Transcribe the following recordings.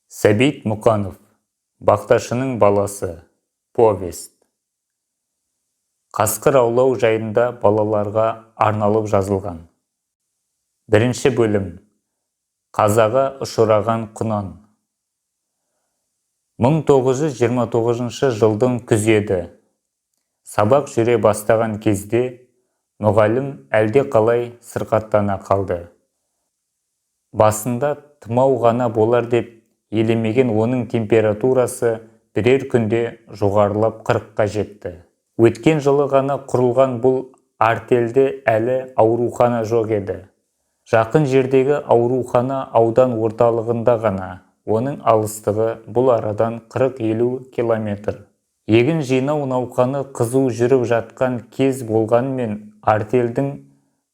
Сәбит Мұқанов, Бақташының баласы. Повест. Қасқыр аулау жайында балаларға арналып жазылған. Бірінші бөлім. Қазаға ұшыраған құнан. 1929 жылдың күзі еді. Сабақ жүре бастаған кезде мұғалім әлде қалай сырқаттана қалды. Басында тұмау ғана болар деп елемеген оның температурасы бірер күнде жоғарылап 40-қа жетті. Өткен жылы ғана құрылған бұл артельде әлі аурухана жоқ еді. Жақын жердегі аурухана аудан орталығында ғана, оның алыстығы бұл арадан 40-50 километр. Егін жинау науқаны қызу жүріп жатқан кез болғанмен артельдің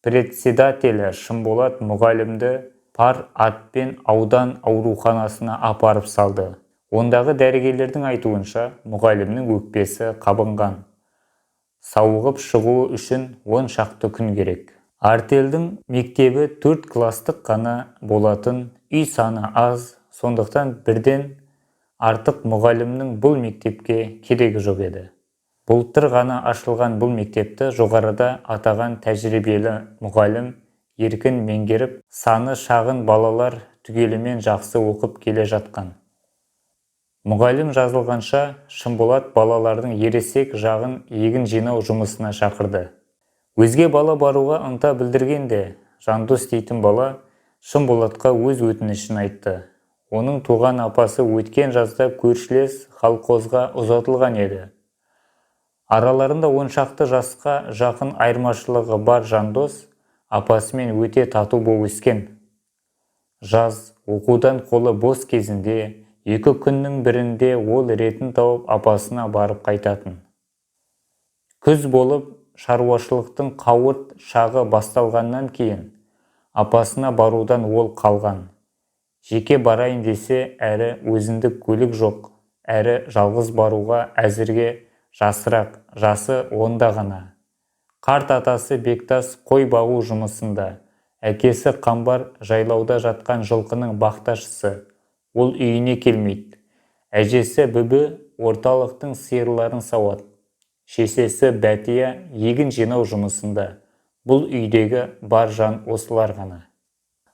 председателі Шымболат мұғалімді пар атпен аудан ауруханасына апарып салды. Ондағы дәрігерлердің айтуынша мұғалімнің өкпесі қабынған. Сауығып шығуы үшін 10 шақты күн керек. Артельдің мектебі 4 кластық қана болатын, үй саны аз, сондықтан бірден артық мұғалімнің бұл мектепке керегі жоқ еді. Былтыр ғана ашылған бұл мектепті жоғарыда атаған тәжірибелі мұғалім еркін меңгеріп, саны шағын балалар түгелімен жақсы оқып келе жатқан. Мұғалім жазылғанша Шымболат балалардың ересек жағын егін жинау жұмысына шақырды. Өзге бала баруға ынта білдіргенде, Жандос дейтін бала Шымболатқа өз өтінішін айтты. Оның туған апасы өткен жазда көршілес колхозға ұзатылған еді. Араларында 10 шақты жасқа жақын айырмашылығы бар Жандос апасымен өте тату болып өскен. Жаз оқудан қолы бос кезінде 2 күннің бірінде ол ретін тауып апасына барып қайтатын. Күз болып шаруашылықтың қауырт шағы басталғаннан кейін апасына барудан ол қалған. Жеке барайын десе, әрі өзіндік көлік жоқ, әрі жалғыз баруға әзірге жасырақ, жасы 10-да ғана. Қарт атасы Бектас қой бағу жұмысында, әкесі Қамбар жайлауда жатқан жылқының бақташысы. Ол үйіне келмейді. Әжесі Бүбі орталықтың сиырларын сауады. Шешесі Бәтия егін жинау жұмысында. Бұл үйдегі бар жан осылар ғана.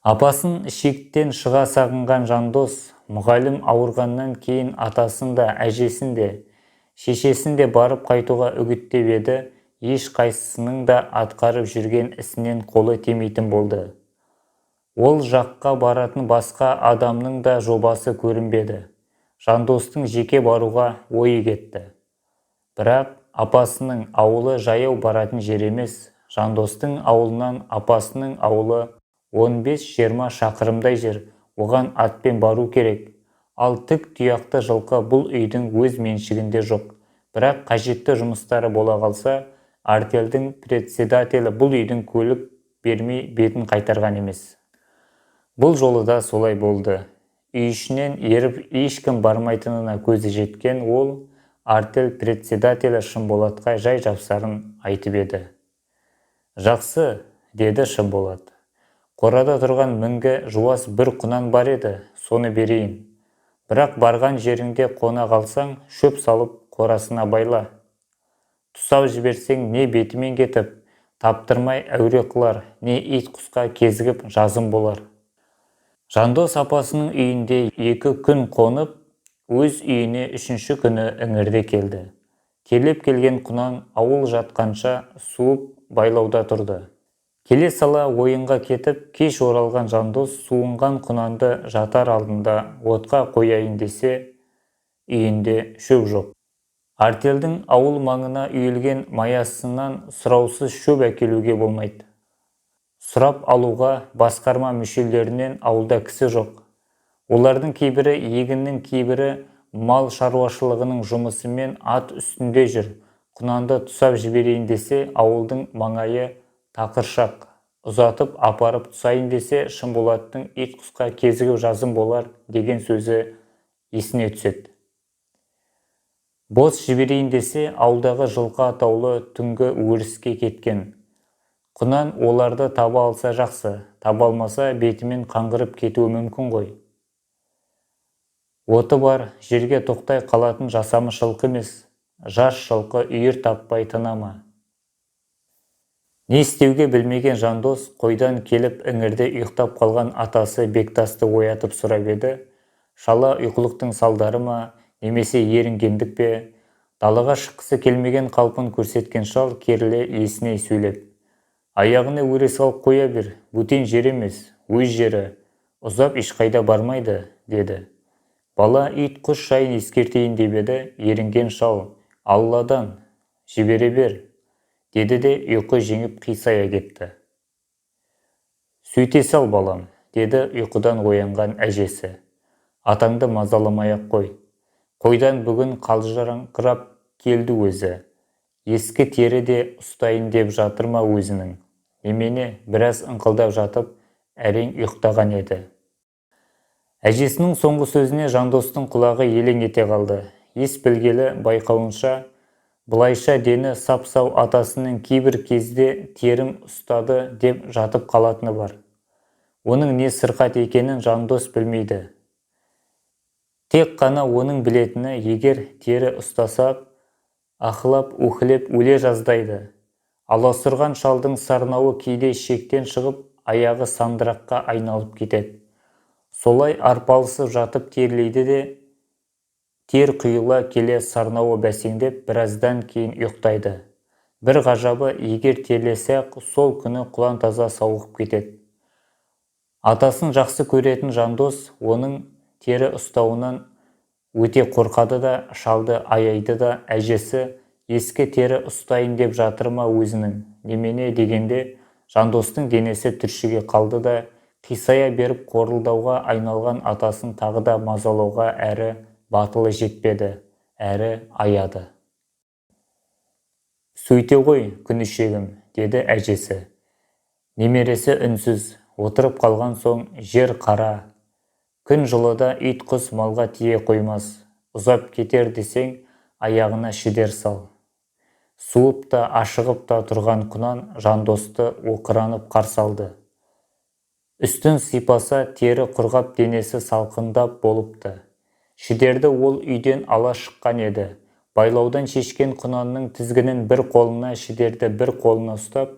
Апасын шектен шыға сағынған Жандос, мұғалім ауырғаннан кейін атасын да, әжесін де, шешесін де барып қайтуға үгіттеп еді, еш қайсысының да атқарып жүрген ісінен қолы тимейтін болды. Ол жаққа баратын басқа адамның да жобасы көрінбеді. Жандостың жеке баруға ойы кетті. Бірақ апасының ауылы жаяу баратын жер емес. Жандостың ауылынан апасының ауылы 15-20 шақырымдай жер, оған атпен бару керек. Ал тік тұяқты жылқы бұл үйдің өз меншігінде жоқ. Бірақ қажетті жұмыстары бола қалса, артельдің председателі бұл үйдің көлік бермей бетін қайтарған емес. Бұл жолы да солай болды. Үй ішінен еріп ешкім бармайтынына көзі жеткен ол артель председателі Шымболатқа жай жапсарын айтып еді. «Жақсы», деді Шымболат. «Қорада тұрған мінгі жуас бір құнан бар еді, соны берейін. Бірақ барған жеріңде қона қалсаң, шөп салып қорасына байла. Тұсау жіберсең не бетімен кетіп, таптырмай әуре қылар, не ит құсқа кезігіп жазым болар». Жандос апасының үйінде 2 күн қонып, өз үйіне 3-ші күні іңірде келді. Келіп келген құнан ауыл жатқанша суып байлауда тұрды. Келе сала ойынға кетіп, кеш оралған Жандос суынған құнанды жатар алдында отқа қояйын десе, үйінде шөп жоқ. Артельдің ауыл маңына үйілген маясынан сұраусыз шөп әкелуге болмайды. Сұрап алуға басқарма мүшелерінен ауылда кісі жоқ. Олардың кейбірі егіннің, кейбірі мал шаруашылығының жұмысымен ат үстінде жүр. Құнанды тұсап жіберейін десе, ауылдың маңайы тақыршақ. Ұзатып апарып тұсайын десе, Шымболаттың ит құсқа кезігіп жазым болар деген сөзі есіне түседі. Бос жіберейін десе, ауылдағы жылқы атаулы түнгі өріске кеткен. Құнан оларды таба алса жақсы, таба алмаса бетімен қаңғырып кетуі мүмкін ғой. Оты бар жерге тоқтай қалатын жасамыш жылқы емес, жас жылқы үйір таппай тына ма? Не істеуге білмеген жандос қойдан келіп іңірде ұйықтап қалған атасы Бектасты оятып сұрап еді. Шала ұйқылықтың салдары ма, немесе ерінгендік пе? Далаға шыққысы келмеген қалпын көрсеткен шал керіле есіне сөйлеп: аяғына өре салып қоя бер, бөтен жер емес, өз жері, ұзап ешқайда бармайды, деді. Бала ит құс жайын ескертейін деп еді. Ерінген шал: алладан, жібере бер, деді де ұйқы жеңіп қисая кетті. Сөйте сал балам, деді ұйқыдан оянған әжесі. Атаңды мазаламай-ақ қой. Қойдан бүгін қалжыраңқырап келді өзі. Ескі тері де ұстайын деп жатыр ма өзінің? Немене біраз ыңқылдап жатып, әрең ұйықтаған еді. Әжесінің соңғы сөзіне жандостың құлағы елең ете қалды. Ес білгелі байқауынша, бұлайша дені сап-сау атасының кейбір кезде терім ұстады деп жатып қалатыны бар. Оның не сырқат екенін жандос білмейді. Тек қана оның білетіні, егер тері ұстаса, ақылап, ухілеп өле жаздайды. Аласұрған шалдың сарнауы кейде шектен шығып, аяғы сандыраққа айналып кетеді. Солай арпалысып жатып терлейді де, тер құйыла келе сарнауы бәсеңдеп, біраздан кейін ұйықтайды. Бір ғажабы, егер терлесе, сол күні құлан таза сауығып кетеді. Атасын жақсы көретін жандос оның тері ұстауынан өте қорқады да, шалды аяйды да. Әжесі ескі тері ұстайын деп жатыр ма өзінің? Немене дегенде жандостың денесі түршіге қалды да, қисая беріп қорылдауға айналған атасын тағы да мазалауға әрі батылы жетпеді, әрі аяды. Сөйте ғой, күнішегім, деді әжесі. Немересі үнсіз отырып қалған соң: жер қара, күн жылыда ит құс малға тие қоймас. Ұзап кетер десең, аяғына шідер сал. Суып та, ашығып та тұрған құнан жандосты оқыранып қарсы алды. Үстін сипаса, тері құрғап, денесі салқындап болыпты. Шідерді ол үйден ала шыққан еді. Байлаудан шешкен құнанның тізгінін бір қолына, шідерді бір қолына ұстап,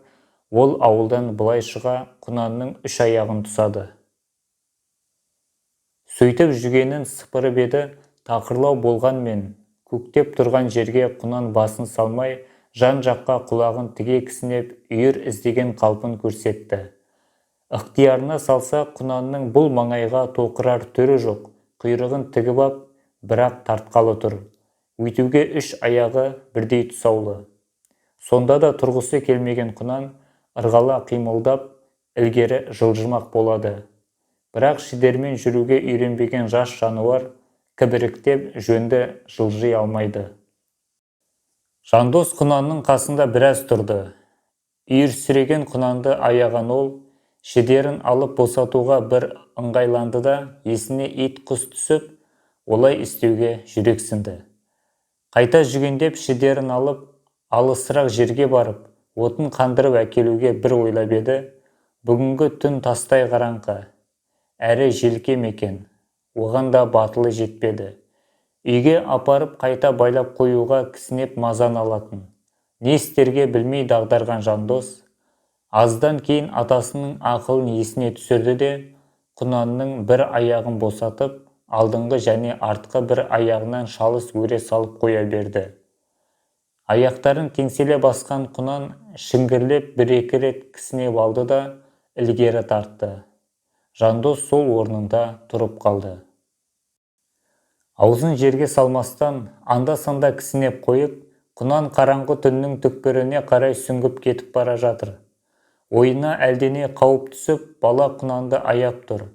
ол ауылдан былай шыға құнанның үш аяғын тұсады. Сөйтіп жүргенін сыпырып еді. Тақырлау болғанмен, көктеп тұрған жерге құнан басын салмай, жан жаққа құлағын тіге кісінеп, үйір іздеген қалпын көрсетті. Ықтиярына салса, құнанның бұл маңайға тоқырар түрі жоқ. Құйрығын тігіп ап, бірақ тартқалы тұр. Өйтуге үш аяғы бірдей тұсаулы. Сонда да тұрғысы келмеген құнан ырғала қимылдап, ілгері жылжымақ болады. Бірақ шідермен жүруге үйренбеген жас жануар кібіріктеп жөнді жылжи алмайды. Жандос құнанның қасында біраз тұрды. Үйірсіреген құнанды аяған ол, шідерін алып босатуға бір ыңғайланды да, есіне ит құс түсіп, олай істеуге жүрексінді. Қайта жүгендеп шідерін алып, алысырақ жерге барып, отын қандырып әкелуге бір ойлап еді. Бүгінгі түн тастай қараңғы, әрі желкем екен, оған да батылы жетпеді. Үйге апарып қайта байлап қоюға кісінеп мазан алатын. Не істерге білмей дағдарған жандос, аздан кейін атасының ақылын есіне түсірді де, құнанның бір аяғын босатып, алдыңғы және артқы бір аяғынан шалыс өре салып қоя берді. Аяқтарын теңселе басқан құнан шіңгірлеп бір-екі рет кісінеп алды да, ілгері тартты. Жандос сол орнында тұрып қалды. Аузын жерге салмастан, анда-санда кісінеп қойып, құнан қараңғы түннің түкпіріне қарай сүңгіп кетіп бара жатыр. Ойына әлдене қауіп түсіп, бала құнанды аяп тұр,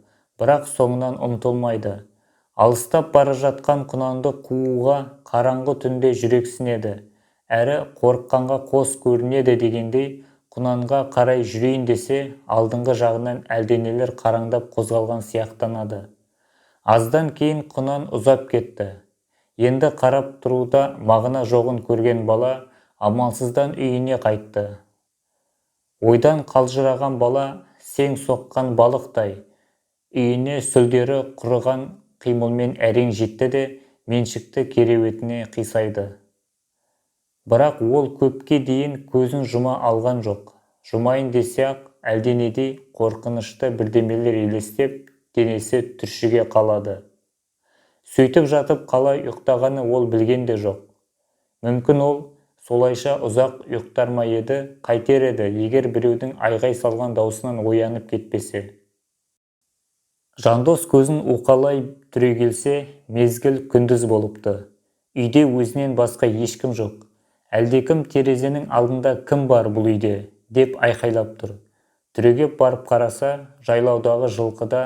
бірақ соңынан ұмтылмайды. Алыстап бара жатқан құнанды қууға қараңғы түнде жүрексінеді, әрі қорыққанға қос көрінеді дегендей, құнанға қарай жүрейін десе, алдыңғы жағынан әлденелер қараңдап қозғалған сияқтанады. Аздан кейін құнан ұзап кетті. Енді қарап тұруда мағына жоғын көрген бала амалсыздан үйіне қайтты. Ойдан қалжыраған бала сең соққан балықтай, үйіне сүлдері құрыған қимылмен әрең жетті де меншікті кереуетіне қисайды. Бірақ ол көпке дейін көзін жұма алған жоқ. Жұмайын десе-ақ әлденедей қорқынышты бірдемелер елестеп, денесі түршіге қалады. Сөйтіп жатып қалай ұйықтағаны ол білген де жоқ. Мүмкін ол солайша ұзақ ұйықтар ма еді, қайтер еді, егер біреудің айғай салған даусынан оянып кетпесе. Жандос көзін уқалай түрегелсе, мезгіл күндіз болыпты. Үйде өзінен басқа ешкім жоқ. Әлдекім терезенің алдында кім бар бұл үйде, деп айқайлап тұр. Түрегеп барып қараса, жайлаудағы жылқыда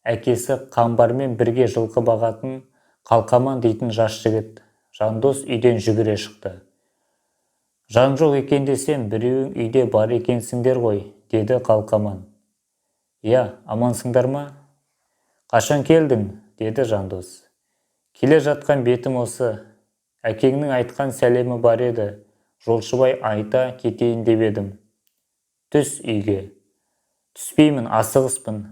әкесі Қамбармен бірге жылқы бағатын Қалқаман дейтін жас жігіт. Жандос үйден жүгіре шықты. Жан жоқ екен десем, біреуің үйде бар екенсіңдер ғой, деді Қалқаман. Я, амансыңдар ма? Қашан келдің? Деді Жандос. Келе жатқан бетім осы. Әкеңнің айтқан сәлемі бар еді. Жолшыбай айта кетейін деп едім. Түс үйге. Түспеймін, асығыспын.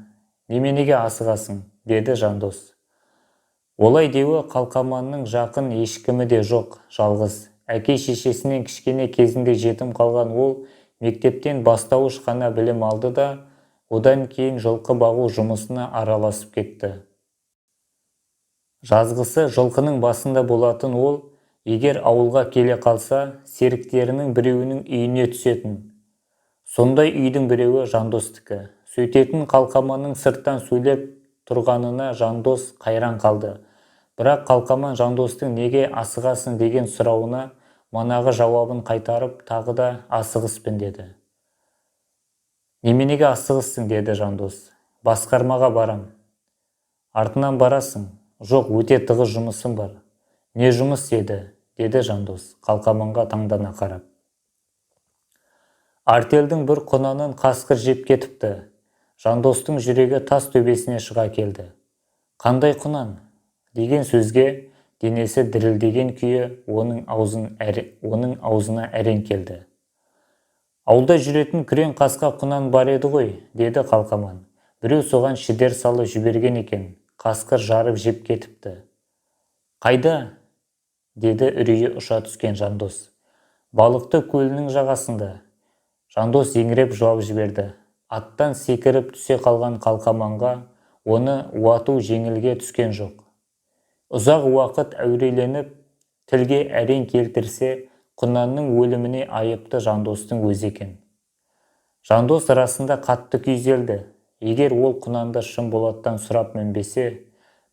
Неменеге асығасың? Деді Жандос. Олай деуі Қалқаманның жақын ешкімі де жоқ, жалғыз. Әке-шешесінен кішкене кезінде жетім қалған ол мектептен бастауыш қана білім алды да, одан кейін жылқы бағу жұмысына араласып кетті. Жазғысы жылқының басында болатын ол, егер ауылға келе қалса, серіктерінің біреуінің үйіне түсетін. Сондай үйдің біреуі Жандостікі. Сөйтетін Қалқаманның сырттан сөйлеп тұрғанына Жандос қайран қалды. Бірақ Қалқаман Жандостың неге асығасың деген сұрауына манағы жауабын қайтарып, тағы да асығыспын деді. Неменеге асығыссың? Деді Жандос. Басқармаға барам. Артынан барасың? Жоқ, өте тығыз жұмысым бар. Не жұмыс еді? Деді Жандос, Қалқаманға таңдана қарап. Артелдің бір құнанын қасқыр жеп кетіпті. Жандостың жүрегі тас төбесіне шыға келді. Қандай құнан? Деген сөзге денесі дірілдеген күйі оның аузына әрең келді. Ауылда жүретін күрең қасқа құнан бар еді ғой, деді Қалқаман. Біреу соған шідер салып жіберген екен. Қасқыр жарып жеп кетіпті. Қайда? Деді үрейі ұша түскен Жандос. Балықты көлінің жағасында. Жандос еңіреп жылап жіберді. Аттан секіріп түсе қалған Қалқаманға оны уату жеңілге түскен жоқ. Ұзақ уақыт әуреленіп, тілге әрең келтірсе, құнанның өліміне айыпты Жандостың өзі екен. Жандос арасында қатты күйзелді. Егер ол құнанды шын болаттан сұрап мінбесе,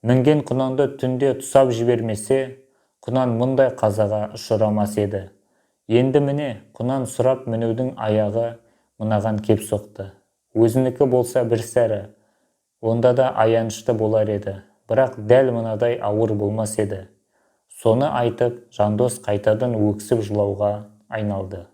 мінген құнанды түнде тұсап жібермесе, құнан мұндай қазаға ұшырамас еді. Енді міне, құнан сұрап мінудің аяғы мынаған кеп соқты. Өзінікі болса бір сәрі, онда да аянышты болар еді. Бірақ дәл мынадай ауыр болмас еді. Соны айтып, Жандос қайтадан өксіп жылауға айналды.